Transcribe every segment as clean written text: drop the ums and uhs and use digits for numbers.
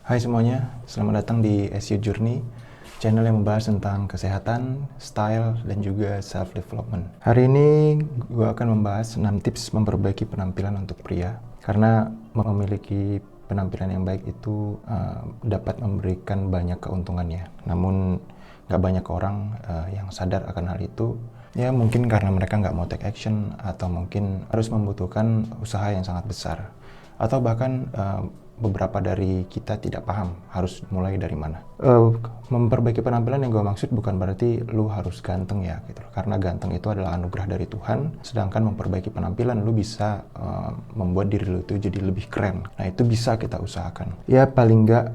Hai semuanya, selamat datang di SU Journey, channel yang membahas tentang kesehatan, style, dan juga self-development. Hari ini gue akan membahas 6 tips memperbaiki penampilan untuk pria. Karena memiliki penampilan yang baik itu dapat memberikan banyak keuntungannya. Namun gak banyak orang yang sadar akan hal itu. Ya mungkin karena mereka nggak mau take action, atau mungkin harus membutuhkan usaha yang sangat besar. Atau bahkan beberapa dari kita tidak paham harus mulai dari mana. Memperbaiki penampilan yang gue maksud bukan berarti lu harus ganteng ya gitu. Karena ganteng itu adalah anugerah dari Tuhan. Sedangkan memperbaiki penampilan lu bisa membuat diri lu itu jadi lebih keren. Nah itu bisa kita usahakan. Ya paling nggak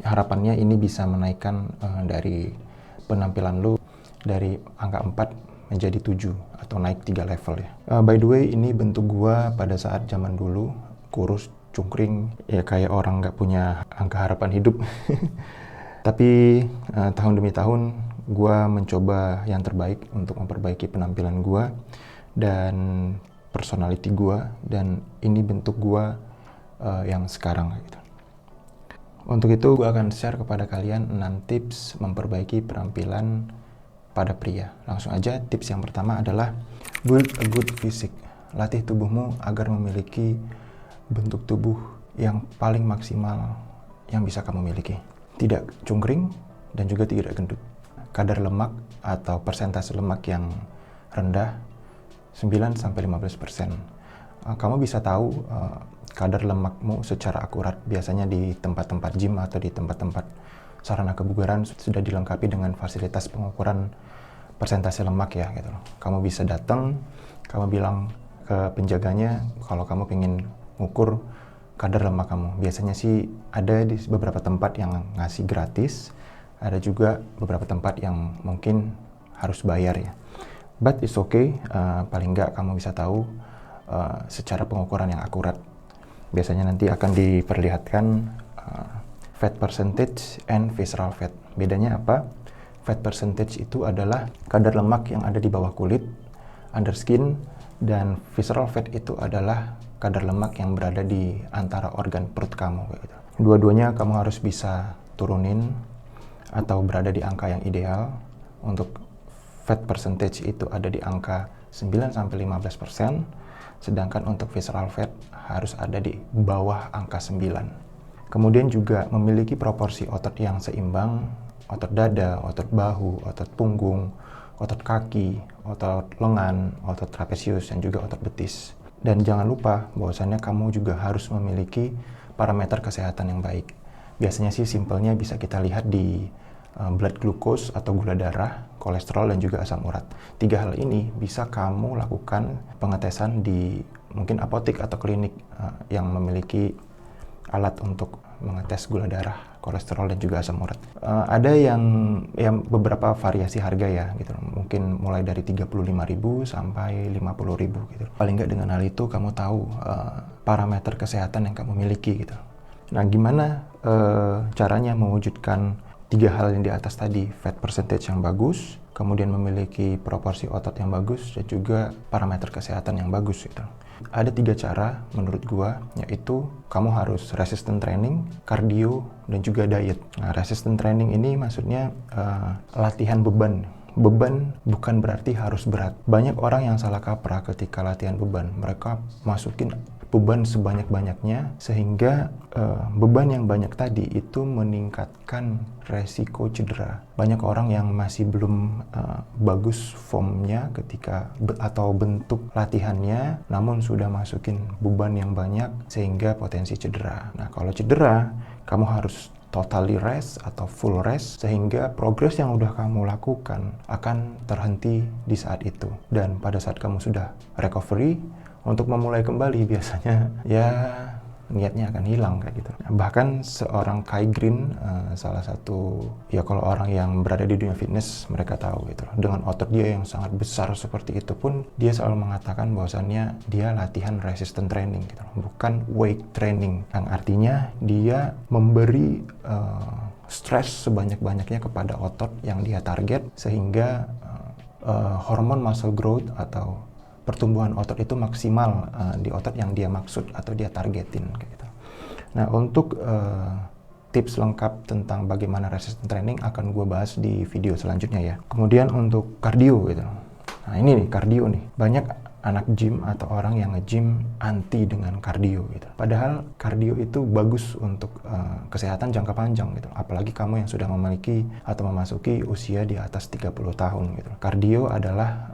harapannya ini bisa menaikkan dari penampilan lu dari angka 4 menjadi 7 atau naik 3 level ya. By the way, ini bentuk gua pada saat zaman dulu, kurus, cungkring, ya kayak orang nggak punya angka harapan hidup. Tapi tahun demi tahun gua mencoba yang terbaik untuk memperbaiki penampilan gua dan personality gua, dan ini bentuk gua yang sekarang gitu. Untuk itu gua akan share kepada kalian 6 tips memperbaiki penampilan pada pria. Langsung aja, tips yang pertama adalah build a good physique. Latih tubuhmu agar memiliki bentuk tubuh yang paling maksimal yang bisa kamu miliki. Tidak cungkring dan juga tidak gendut. Kadar lemak atau persentase lemak yang rendah 9-15%. Kamu bisa tahu kadar lemakmu secara akurat biasanya di tempat-tempat gym atau di tempat-tempat sarana kebugaran sudah dilengkapi dengan fasilitas pengukuran persentase lemak ya gitu. Kamu bisa datang, kamu bilang ke penjaganya kalau kamu pengen ngukur kadar lemak kamu. Biasanya sih ada di beberapa tempat yang ngasih gratis, ada juga beberapa tempat yang mungkin harus bayar ya. But it's okay, paling nggak kamu bisa tahu secara pengukuran yang akurat. Biasanya nanti akan diperlihatkan fat percentage and visceral fat. Bedanya apa? Fat percentage itu adalah kadar lemak yang ada di bawah kulit, under skin, dan visceral fat itu adalah kadar lemak yang berada di antara organ perut kamu. Gitu. Dua-duanya kamu harus bisa turunin atau berada di angka yang ideal. Untuk fat percentage itu ada di angka 9-15%, sedangkan untuk visceral fat harus ada di bawah angka 9. Kemudian juga memiliki proporsi otot yang seimbang, otot dada, otot bahu, otot punggung, otot kaki, otot lengan, otot trapesius, dan juga otot betis. Dan jangan lupa bahwasannya kamu juga harus memiliki parameter kesehatan yang baik. Biasanya sih simpelnya bisa kita lihat di blood glucose atau gula darah, kolesterol, dan juga asam urat. 3 hal ini bisa kamu lakukan pengetesan di mungkin apotek atau klinik yang memiliki alat untuk mengetes gula darah, kolesterol, dan juga asam urat. Ada yang beberapa variasi harga ya gitu. Mungkin mulai dari 35.000 sampai 50.000 gitu. Paling nggak dengan hal itu kamu tahu parameter kesehatan yang kamu miliki gitu. Nah, gimana caranya mewujudkan 3 hal yang di atas tadi? Fat percentage yang bagus, kemudian memiliki proporsi otot yang bagus, dan juga parameter kesehatan yang bagus gitu. Ada 3 cara menurut gua, yaitu kamu harus resistant training, cardio, dan juga diet. Nah, resistant training ini maksudnya latihan beban. Beban bukan berarti harus berat. Banyak orang yang salah kaprah ketika latihan beban. Mereka masukin beban sebanyak-banyaknya sehingga beban yang banyak tadi itu meningkatkan resiko cedera. Banyak orang yang masih belum bagus formnya ketika atau bentuk latihannya, namun sudah masukin beban yang banyak sehingga potensi cedera. Nah, kalau cedera, kamu harus totally rest atau full rest sehingga progres yang udah kamu lakukan akan terhenti di saat itu. Dan pada saat kamu sudah recovery, untuk memulai kembali biasanya ya niatnya akan hilang kayak gitu. Bahkan seorang Kai Green, salah satu ya kalau orang yang berada di dunia fitness mereka tahu gitu. Dengan otot dia yang sangat besar seperti itu pun dia selalu mengatakan bahwasannya dia latihan resistant training gitu, bukan weight training. Yang artinya dia memberi stres sebanyak-banyaknya kepada otot yang dia target sehingga hormon muscle growth atau pertumbuhan otot itu maksimal di otot yang dia maksud atau dia targetin gitu. Nah, untuk tips lengkap tentang bagaimana resistance training akan gue bahas di video selanjutnya ya. Kemudian untuk kardio gitu. Nah ini nih kardio nih. Banyak anak gym atau orang yang nge-gym anti dengan kardio gitu. Padahal kardio itu bagus untuk kesehatan jangka panjang gitu. Apalagi kamu yang sudah memiliki atau memasuki usia di atas 30 tahun gitu. Kardio adalah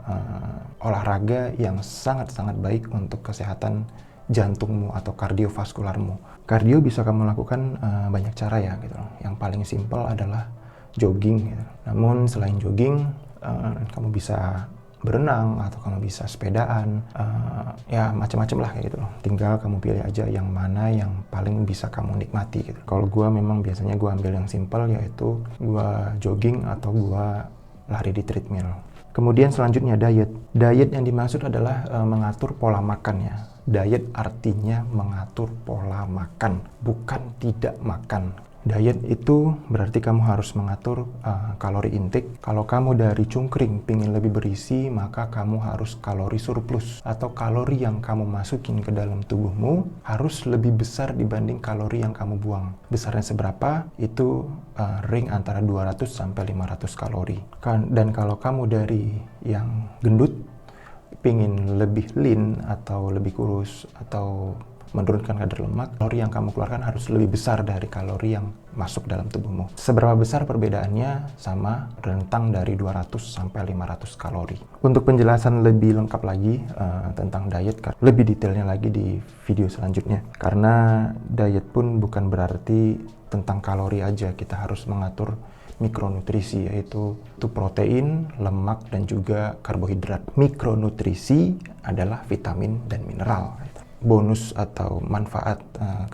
olahraga yang sangat-sangat baik untuk kesehatan jantungmu atau kardiovaskularmu. Kardio bisa kamu lakukan banyak cara ya gitu. Yang paling simpel adalah jogging gitu. Namun selain jogging, kamu bisa berenang atau kamu bisa sepedaan, ya macam-macam lah kayak gitu loh. Tinggal kamu pilih aja yang mana yang paling bisa kamu nikmati gitu. Kalau gue memang biasanya gue ambil yang simpel, yaitu gue jogging atau gue lari di treadmill. Kemudian selanjutnya diet. Diet yang dimaksud adalah mengatur pola makan ya. Diet artinya mengatur pola makan, bukan tidak makan. Diet itu berarti kamu harus mengatur kalori intake. Kalau kamu dari cungkring pingin lebih berisi, maka kamu harus kalori surplus, atau kalori yang kamu masukin ke dalam tubuhmu harus lebih besar dibanding kalori yang kamu buang. Besarnya seberapa? Itu ring antara 200 sampai 500 kalori. Dan kalau kamu dari yang gendut, pingin lebih lean atau lebih kurus atau menurunkan kadar lemak, kalori yang kamu keluarkan harus lebih besar dari kalori yang masuk dalam tubuhmu. Seberapa besar perbedaannya? Sama, rentang dari 200 sampai 500 kalori. Untuk penjelasan lebih lengkap lagi tentang diet, lebih detailnya lagi di video selanjutnya. Karena diet pun bukan berarti tentang kalori aja, kita harus mengatur mikronutrisi, yaitu protein, lemak, dan juga karbohidrat. Mikronutrisi adalah vitamin dan mineral. Bonus atau manfaat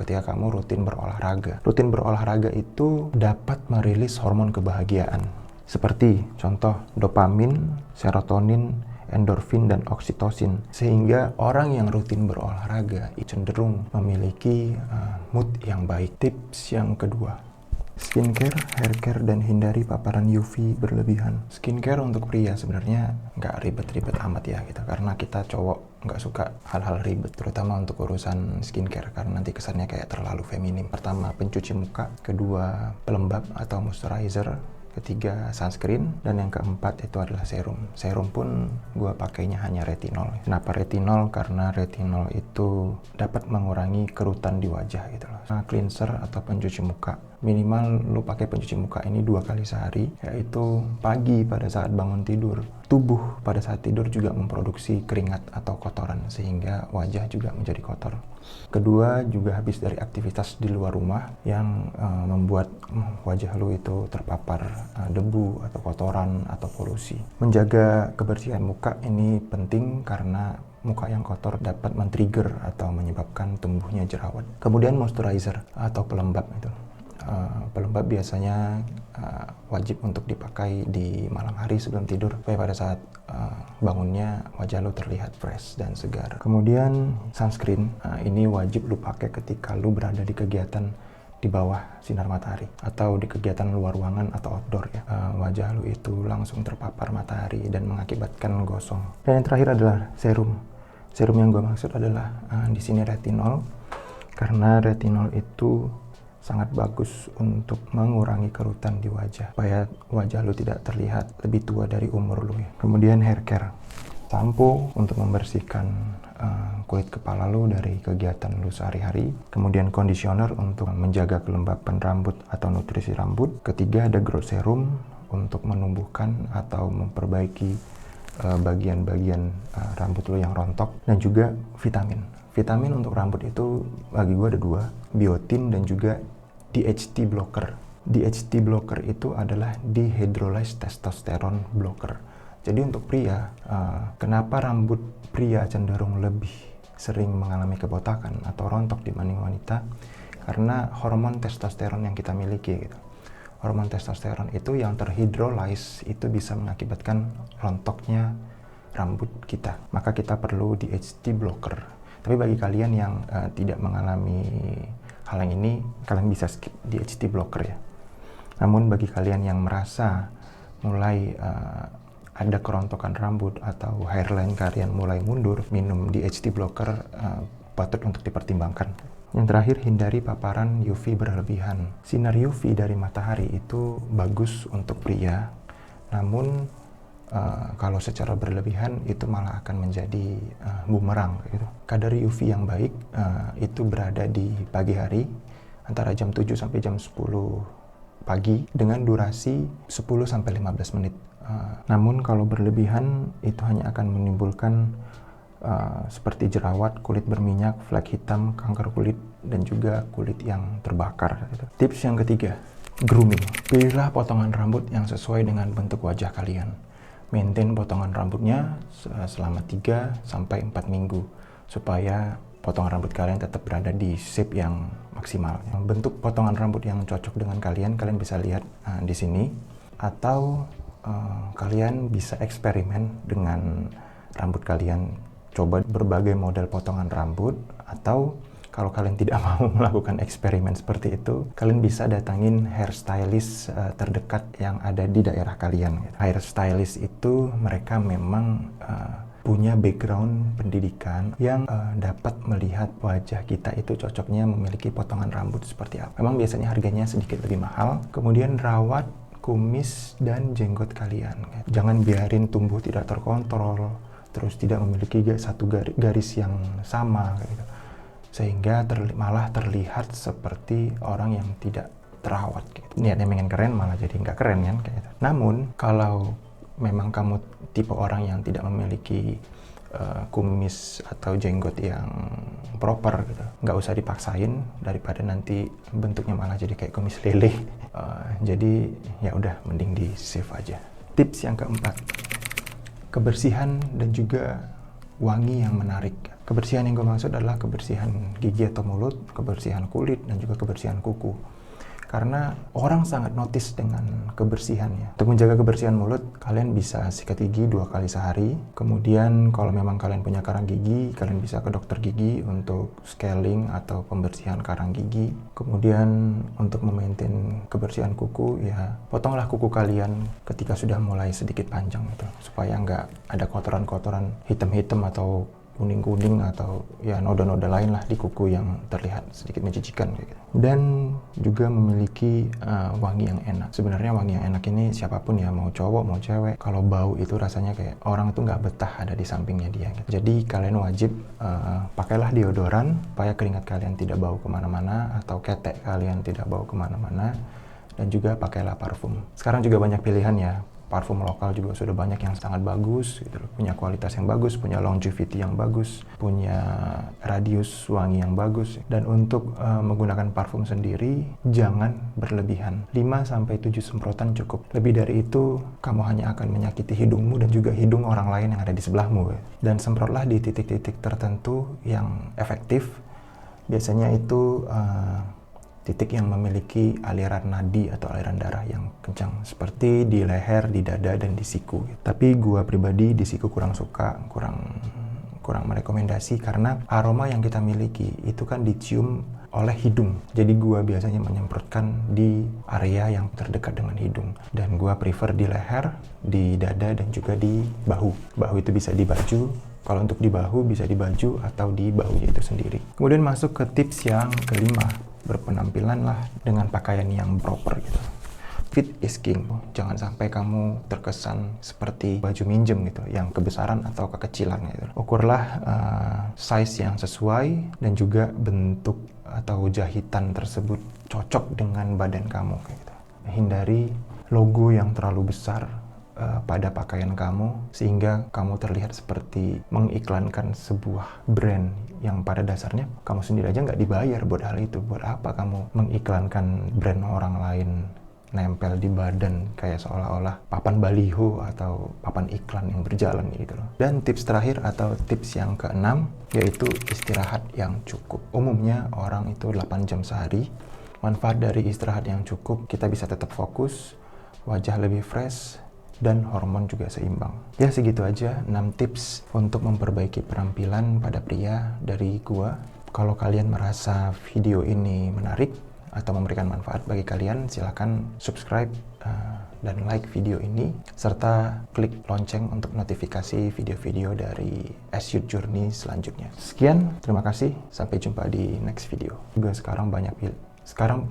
ketika kamu rutin berolahraga. Rutin berolahraga itu dapat merilis hormon kebahagiaan. Seperti contoh dopamin, serotonin, endorfin, dan oksitosin. Sehingga orang yang rutin berolahraga cenderung memiliki mood yang baik. Tips yang kedua, skincare, haircare, dan hindari paparan UV berlebihan. Skincare untuk pria sebenarnya nggak ribet-ribet amat ya gitu, karena kita cowok nggak suka hal-hal ribet, terutama untuk urusan skincare, karena nanti kesannya kayak terlalu feminim. Pertama, pencuci muka. Kedua, pelembab atau moisturizer. Ketiga, sunscreen. Dan yang keempat itu adalah serum. Serum pun gue pakainya hanya retinol. Kenapa retinol? Karena retinol itu dapat mengurangi kerutan di wajah gitu loh. Nah, cleanser atau pencuci muka, minimal lu pakai pencuci muka ini 2 kali sehari, yaitu pagi pada saat bangun tidur. Tubuh pada saat tidur juga memproduksi keringat atau kotoran, sehingga wajah juga menjadi kotor. Kedua, juga habis dari aktivitas di luar rumah yang membuat wajah lu itu terpapar debu atau kotoran atau polusi. Menjaga kebersihan muka ini penting karena muka yang kotor dapat men-trigger atau menyebabkan tumbuhnya jerawat. Kemudian moisturizer atau pelembab itu. Pelembab biasanya wajib untuk dipakai di malam hari sebelum tidur, supaya pada saat bangunnya wajah lu terlihat fresh dan segar. Kemudian sunscreen, ini wajib lu pakai ketika lu berada di kegiatan di bawah sinar matahari atau di kegiatan luar ruangan atau outdoor ya. Wajah lu itu langsung terpapar matahari dan mengakibatkan gosong. Dan yang terakhir adalah serum. Serum yang gue maksud adalah di sini retinol, karena retinol itu sangat bagus untuk mengurangi kerutan di wajah, supaya wajah lu tidak terlihat lebih tua dari umur lu ya. Kemudian hair care, sampo untuk membersihkan kulit kepala lu dari kegiatan lu sehari-hari. Kemudian conditioner untuk menjaga kelembapan rambut atau nutrisi rambut. Ketiga, ada growth serum untuk menumbuhkan atau memperbaiki bagian-bagian rambut lu yang rontok. Dan juga vitamin. Vitamin untuk rambut itu bagi gue ada 2, biotin dan juga DHT blocker. DHT blocker itu adalah dehydrolyzed testosterone blocker. Jadi untuk pria, kenapa rambut pria cenderung lebih sering mengalami kebotakan atau rontok dibanding wanita? Karena hormon testosteron yang kita miliki gitu. Hormon testosteron itu yang terhidrolyze itu bisa mengakibatkan rontoknya rambut kita. Maka kita perlu DHT blocker. Tapi bagi kalian yang tidak mengalami hal yang ini, kalian bisa skip DHT blocker ya. Namun bagi kalian yang merasa mulai ada kerontokan rambut atau hairline kalian mulai mundur, minum DHT blocker patut untuk dipertimbangkan. Yang terakhir, hindari paparan UV berlebihan. Sinar UV dari matahari itu bagus untuk pria, namun kalau secara berlebihan itu malah akan menjadi bumerang gitu. Kadar UV yang baik itu berada di pagi hari antara jam 7 sampai jam 10 pagi dengan durasi 10 sampai 15 menit. Namun kalau berlebihan itu hanya akan menimbulkan seperti jerawat, kulit berminyak, flek hitam, kanker kulit, dan juga kulit yang terbakar gitu. Tips yang ketiga, grooming. Pilihlah potongan rambut yang sesuai dengan bentuk wajah kalian. Maintain potongan rambutnya selama 3 sampai 4 minggu supaya potongan rambut kalian tetap berada di shape yang maksimal. Bentuk potongan rambut yang cocok dengan kalian bisa lihat di sini, atau kalian bisa eksperimen dengan rambut kalian. Coba berbagai model potongan rambut, atau kalau kalian tidak mau melakukan eksperimen seperti itu, kalian bisa datangin hairstylist terdekat yang ada di daerah kalian. Hairstylist itu mereka memang punya background pendidikan yang dapat melihat wajah kita itu cocoknya memiliki potongan rambut seperti apa. Memang biasanya harganya sedikit lebih mahal. Kemudian rawat kumis dan jenggot kalian. Jangan biarin tumbuh tidak terkontrol, terus tidak memiliki satu garis yang sama gitu, sehingga malah terlihat seperti orang yang tidak terawat gitu. Niatnya pengen keren malah jadi nggak keren kan kayak gitu. Namun kalau memang kamu tipe orang yang tidak memiliki kumis atau jenggot yang proper gitu, nggak usah dipaksain daripada nanti bentuknya malah jadi kayak kumis lele. Jadi ya udah, mending di save aja. Tips yang keempat, kebersihan dan juga wangi yang menarik. Kebersihan yang gue maksud adalah kebersihan gigi atau mulut, kebersihan kulit, dan juga kebersihan kuku. Karena orang sangat notice dengan kebersihannya. Untuk menjaga kebersihan mulut, kalian bisa sikat gigi 2 kali sehari. Kemudian kalau memang kalian punya karang gigi, kalian bisa ke dokter gigi untuk scaling atau pembersihan karang gigi. Kemudian untuk memaintain kebersihan kuku, ya potonglah kuku kalian ketika sudah mulai sedikit panjang gitu, supaya nggak ada kotoran-kotoran hitam-hitam atau kuning-kuning atau ya noda-noda lain lah di kuku yang terlihat sedikit menjijikan gitu. Dan juga memiliki wangi yang enak. Sebenarnya wangi yang enak ini siapapun ya, mau cowok mau cewek, kalau bau itu rasanya kayak orang itu nggak betah ada di sampingnya dia gitu. Jadi kalian wajib pakailah deodoran supaya keringat kalian tidak bau kemana-mana atau ketek kalian tidak bau kemana-mana, dan juga pakailah parfum. Sekarang juga banyak pilihan ya. Parfum lokal juga sudah banyak yang sangat bagus gitu loh. Punya kualitas yang bagus, punya longevity yang bagus, punya radius wangi yang bagus. Dan untuk menggunakan parfum sendiri jangan berlebihan. 5-7 semprotan cukup. Lebih dari itu kamu hanya akan menyakiti hidungmu dan juga hidung orang lain yang ada di sebelahmu. Dan semprotlah di titik-titik tertentu yang efektif. Biasanya itu titik yang memiliki aliran nadi atau aliran darah yang kencang, seperti di leher, di dada, dan di siku. Tapi gua pribadi di siku kurang suka, kurang merekomendasi, karena aroma yang kita miliki itu kan dicium oleh hidung. Jadi gua biasanya menyemprotkan di area yang terdekat dengan hidung, dan gua prefer di leher, di dada, dan juga di bahu. Bahu itu bisa di baju. Kalau untuk di bahu bisa di baju atau di bahunya itu sendiri. Kemudian masuk ke tips yang kelima, berpenampilanlah dengan pakaian yang proper gitu. Fit is king. Jangan sampai kamu terkesan seperti baju minjem gitu, yang kebesaran atau kekecilan gitu. Ukurlah size yang sesuai dan juga bentuk atau jahitan tersebut cocok dengan badan kamu gitu. Hindari logo yang terlalu besar pada pakaian kamu, sehingga kamu terlihat seperti mengiklankan sebuah brand yang pada dasarnya kamu sendiri aja nggak dibayar buat hal itu. Buat apa kamu mengiklankan brand orang lain nempel di badan kayak seolah-olah papan baliho atau papan iklan yang berjalan gitu loh. Dan tips terakhir atau tips yang keenam yaitu istirahat yang cukup. Umumnya orang itu 8 jam sehari. Manfaat dari istirahat yang cukup, kita bisa tetap fokus, wajah lebih fresh, dan hormon juga seimbang. Ya segitu aja 6 tips untuk memperbaiki penampilan pada pria dari gua. Kalau kalian merasa video ini menarik atau memberikan manfaat bagi kalian, silakan subscribe dan like video ini, serta klik lonceng untuk notifikasi video-video dari As-Youth Journey selanjutnya. Sekian, terima kasih, sampai jumpa di next video. Sekarang